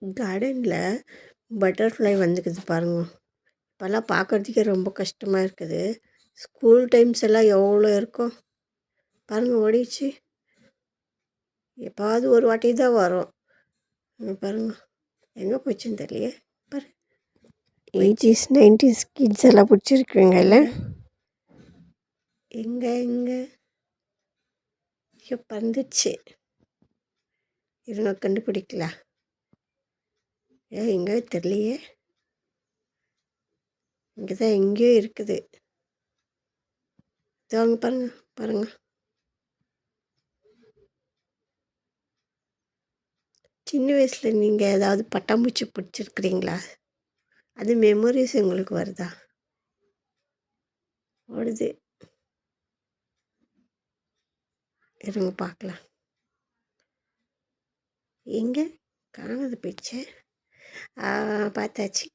கார்டனில் பட்டர்ஃப்ளை வந்துக்குது பாருங்க. இப்போல்லாம் பார்க்குறதுக்கே ரொம்ப கஷ்டமாக இருக்குது. ஸ்கூல் டைம்ஸ் எல்லாம் எவ்வளோ இருக்கும் பாருங்கள், ஓடிச்சு. எப்பாவது ஒரு வாட்டி தான் வரும். பாருங்க எங்கே போச்சுன்னு தெரியலையே. பாரு, 80s 90s கிட்ஸ் எல்லாம் பிடிச்சிருக்குங்க இல்லை? எங்கே ஐயோ பறந்துச்சு. இருங்க கண்டுபிடிக்கலாம். எங்கே தெரியலையே. இங்கே தான் எங்கேயோ இருக்குது. வாங்க பாருங்கள். சின்ன வயசில் நீங்கள் ஏதாவது பட்டாம்பூச்சி பிடிச்சிருக்கிறீங்களா? அது மெமரிஸ் உங்களுக்கு வருதா? ஓடுது. இருங்க பார்க்கலாம். எங்கே காணது போயிடுச்சு. பார்த்தாச்சு.